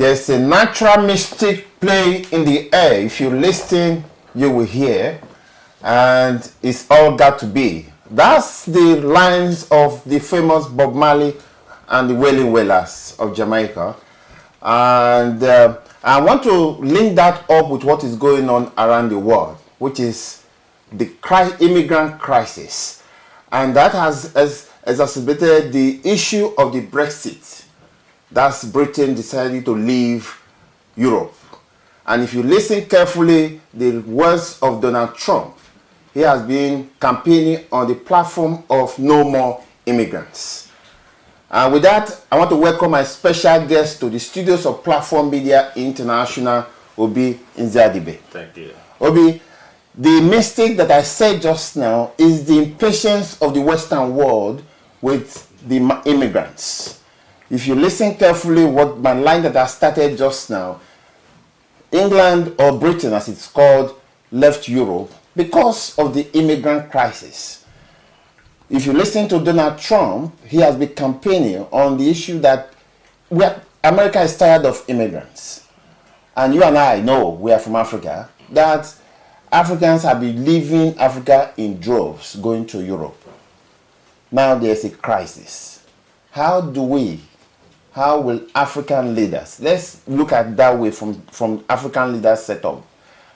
There's a natural mystic play in the air. If you listen, you will hear, and it's all got to be. That's the lines of the famous Bob Marley and the Wailing Wailers of Jamaica. And I want to link that up with what is going on around the world, which is the immigrant crisis. And that has exacerbated the issue of the Brexit. That's Britain deciding to leave Europe. And if you listen carefully, the words of Donald Trump, he has been campaigning on the platform of no more immigrants. And with that, I want to welcome my special guest to the studios of Platform Media International, Obi Nzadibe. Thank you. Obi, the mistake that I said just now is the impatience of the Western world with the immigrants. If you listen carefully, what my line that I started just now, England, or Britain as it's called, left Europe because of the immigrant crisis. If you listen to Donald Trump, he has been campaigning on the issue that America is tired of immigrants. And you and I know, we are from Africa, that Africans have been leaving Africa in droves, going to Europe. Now there's a crisis. How will African leaders, let's look at that way from African leaders setup.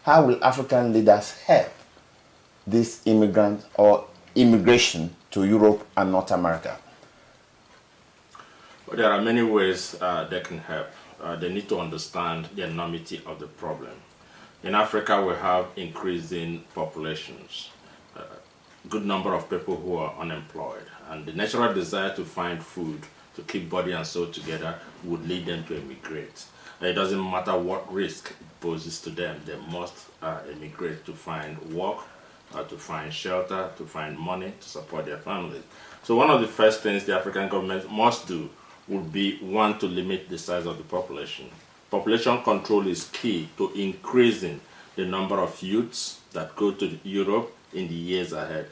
How will African leaders help this immigrant or immigration to Europe and North America? Well, there are many ways they can help. They need to understand the enormity of the problem. In Africa, we have increasing populations, good number of people who are unemployed, and the natural desire to find food to keep body and soul together would lead them to immigrate. It doesn't matter what risk it poses to them, they must immigrate to find work, to find shelter, to find money to support their families. So one of the first things the African government must do would be, one, to limit the size of the population. Population control is key to increasing the number of youths that go to Europe in the years ahead.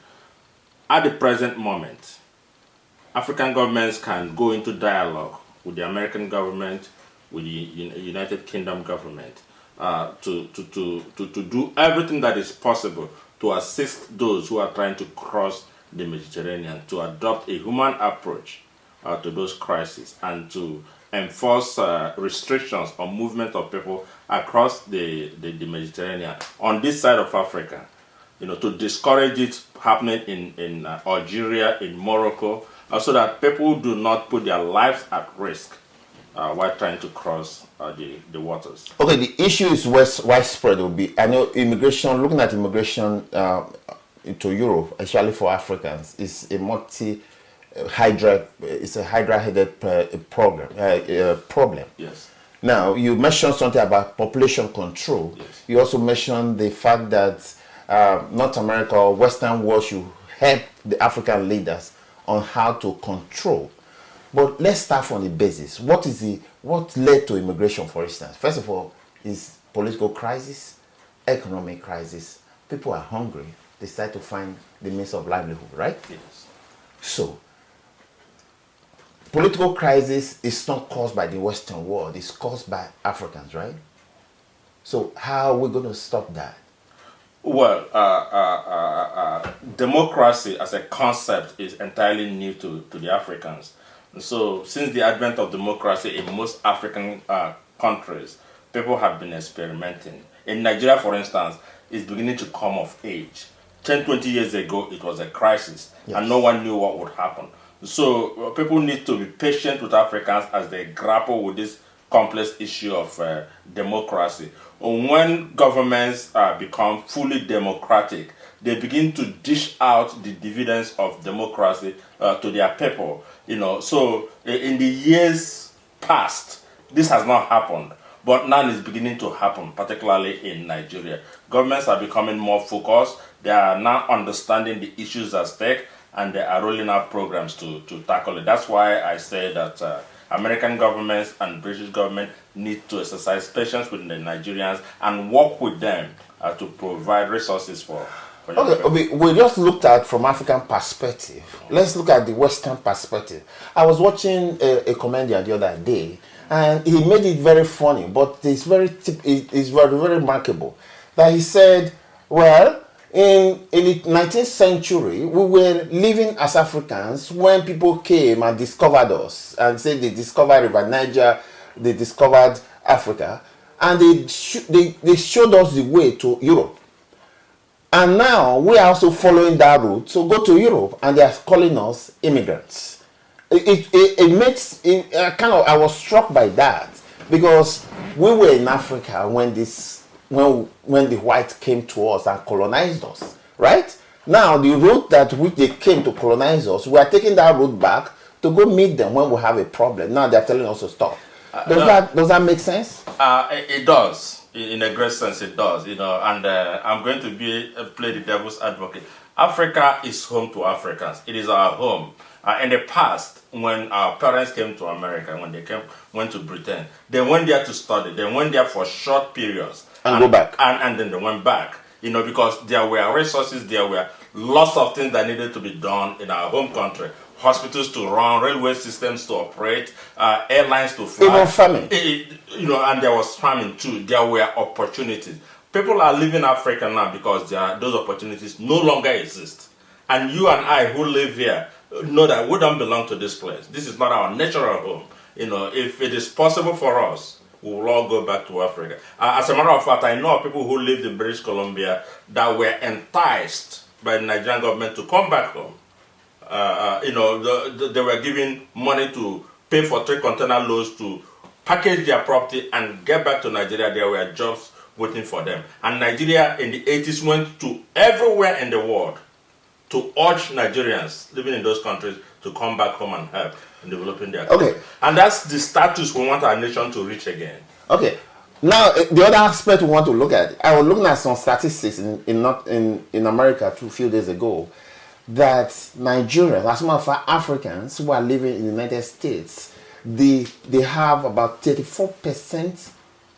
At the present moment, African governments can go into dialogue with the American government, with the United Kingdom government, to do everything that is possible to assist those who are trying to cross the Mediterranean, to adopt a human approach to those crises, and to enforce restrictions on movement of people across the Mediterranean on this side of Africa, to discourage it happening in Algeria, in Morocco, so that people do not put their lives at risk while trying to cross the waters. Okay, the issue is widespread. I know immigration, looking at immigration into Europe, especially for Africans, is a hydra-headed problem. Yes. Now, you mentioned something about population control. Yes. You also mentioned the fact that North America or Western world should help the African leaders on how to control. But let's start from the basis. What led to immigration, for instance? First of all, is political crisis, economic crisis. People are hungry. They start to find the means of livelihood, right? Yes. So, political crisis is not caused by the Western world. It's caused by Africans, right? So, how are we going to stop that? Well, democracy as a concept is entirely new to the Africans. So since the advent of democracy in most African countries, people have been experimenting. In Nigeria, for instance, it's beginning to come of age. 10, 20 years ago, it was a crisis, yes, and no one knew what would happen. So people need to be patient with Africans as they grapple with this complex issue of democracy. When governments become fully democratic, they begin to dish out the dividends of democracy to their people. So in the years past, this has not happened, but now it's beginning to happen, particularly in Nigeria. Governments are becoming more focused. They are now understanding the issues at stake, and they are rolling out programs to tackle it. That's why I say that American governments and British government need to exercise patience with the Nigerians and work with them to provide resources for Okay, we just looked at from African perspective. Let's look at the Western perspective. I was watching a comedian the other day, and he made it very funny, but it's it's very, very remarkable that he said, well, in the 19th century, we were living as Africans when people came and discovered us and said they discovered River Niger, they discovered Africa, and they showed us the way to Europe. And now we are also following that route. So go to Europe, and they are calling us immigrants. I was struck by that, because we were in Africa when the whites came to us and colonized us, right? Now the route that which they came to colonize us, we are taking that route back to go meet them when we have a problem. Now they are telling us to stop. Does that make sense? It does. In a great sense, it does. And I'm going to play the devil's advocate. Africa is home to Africans. It is our home. In the past, when our parents came to America, when they went to Britain, they went there to study. They went there for short periods and go back, and then they went back. Because there were resources, there were lots of things that needed to be done in our home country. Hospitals to run, railway systems to operate, airlines to fly. Even farming. And there was farming too. There were opportunities. People are leaving Africa now because those opportunities no longer exist. And you and I who live here know that we don't belong to this place. This is not our natural home. If it is possible for us, we will all go back to Africa. As a matter of fact, I know people who lived in British Columbia that were enticed by the Nigerian government to come back home. They were given money to pay for 3 container loads to package their property and get back to Nigeria. There were jobs waiting for them. And Nigeria in the 80s went to everywhere in the world to urge Nigerians living in those countries to come back home and help in developing their country. Okay. And that's the status we want our nation to reach again. Okay. Now, the other aspect we want to look at, I was looking at some statistics in America a few days ago, that Nigerians, as a matter of fact, Africans who are living in the United States, they have about 34%,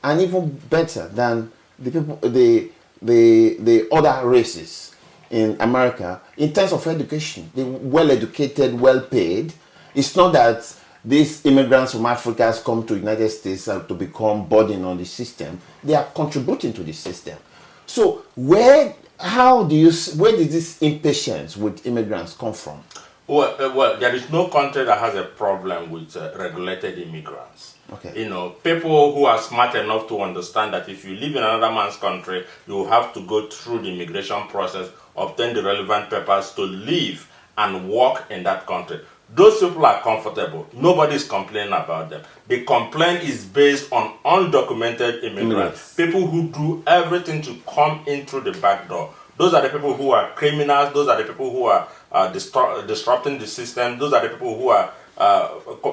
and even better than the people, the other races in America in terms of education. They're well educated, well paid. It's not that these immigrants from Africa has come to the United States to become burden on the system. They are contributing to the system. So where did this impatience with immigrants come from? Well, there is no country that has a problem with regulated immigrants. Okay. People who are smart enough to understand that if you live in another man's country, you have to go through the immigration process, obtain the relevant papers to live and work in that country. Those people are comfortable. Nobody is complaining about them. The complaint is based on undocumented immigrants. People who do everything to come in through the back door. Those are the people who are criminals. Those are the people who are disrupting the system. Those are the people who are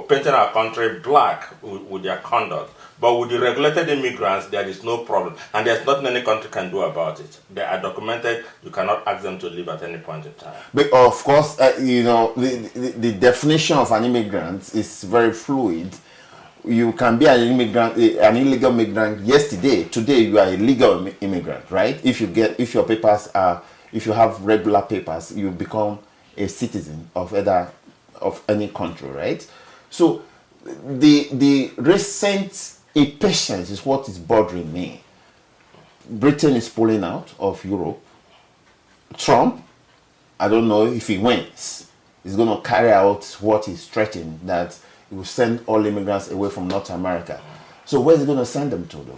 painting our country black with their conduct. But with the regulated immigrants, there is no problem. And there's nothing any country can do about it. They are documented. You cannot ask them to leave at any point in time. But of course, the definition of an immigrant is very fluid. You can be an illegal migrant yesterday. Today, you are a legal immigrant, right? If you have regular papers, you become a citizen of any country, right? So the recent impatience is what is bothering me. Britain is pulling out of Europe. Trump, I don't know if he wins, is going to carry out what he's threatened, that he will send all immigrants away from North America. So where is he going to send them to, though?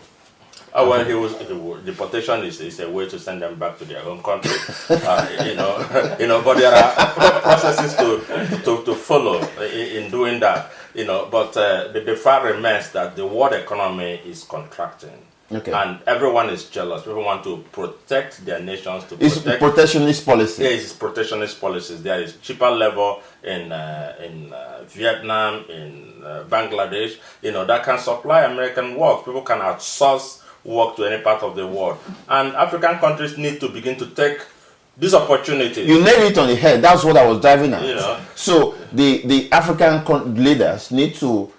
Deportation is a way to send them back to their home country. But there are processes to follow in doing that. But the fact remains that the world economy is contracting. Okay. And everyone is jealous. People want to protect their nations. It's protectionist policy. Yeah, it's protectionist policies. There is cheaper labor in Vietnam, in Bangladesh, that can supply American work. People can outsource work to any part of the world. And African countries need to begin to take this opportunity. You nailed it on the head. That's what I was driving at. So the African leaders need to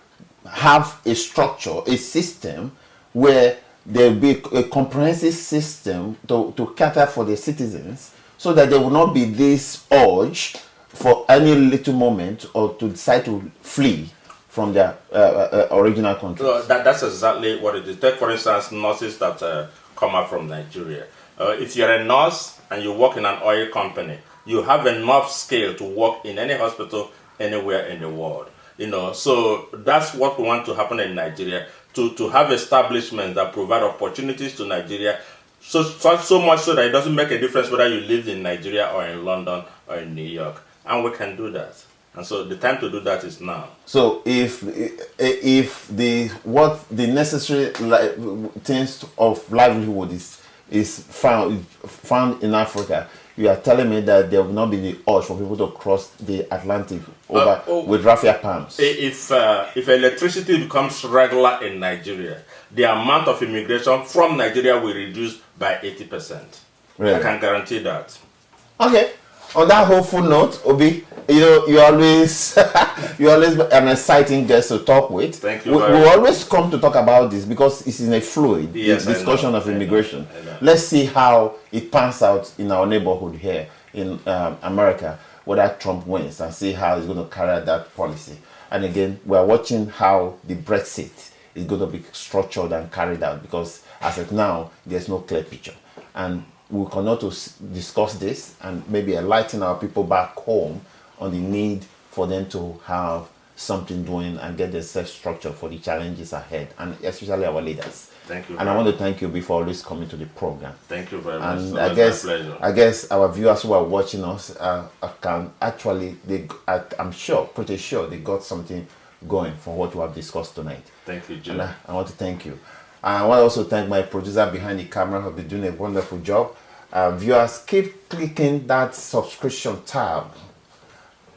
have a structure, a system where there will be a comprehensive system to cater for the citizens, so that there will not be this urge for any little moment or to decide to flee from their original country. So that's exactly what it is. Take, for instance, nurses that come out from Nigeria. If you're a nurse and you work in an oil company, you have enough skill to work in any hospital anywhere in the world. So that's what we want to happen in Nigeria, to have establishments that provide opportunities to Nigeria, so much so that it doesn't make a difference whether you live in Nigeria or in London or in New York. And we can do that. And so the time to do that is now. So if the necessary things of livelihood is found in Africa, you are telling me that there will not be the urge for people to cross the Atlantic with raffia palms. If electricity becomes regular in Nigeria, the amount of immigration from Nigeria will reduce by 80%. Really? I can guarantee that. Okay. On that hopeful note, Obi, you're always an exciting guest to talk with. Thank you. We always come to talk about this because it's in a fluid discussion of immigration. I know. Let's see how it pans out in our neighborhood here in America, whether Trump wins, and see how he's going to carry out that policy. And again, we're watching how the Brexit is going to be structured and carried out, because as of now, there's no clear picture. And we cannot discuss this and maybe enlighten our people back home on the need for them to have something doing and get themselves structured for the challenges ahead, and especially our leaders. Thank you. And I want to thank you before always coming to the program. Thank you very much. And I guess our viewers who are watching us can actually, I'm pretty sure they got something going for what we have discussed tonight. Thank you, Joe. And I want to thank you. I want to also thank my producer behind the camera who have been doing a wonderful job. Viewers, keep clicking that subscription tab.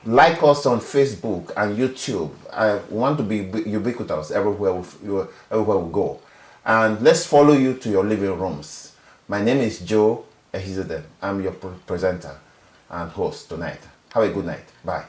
Like us on Facebook and YouTube. I want to be ubiquitous everywhere we go. And let's follow you to your living rooms. My name is Joe Ehizadeh. I'm your presenter and host tonight. Have a good night. Bye.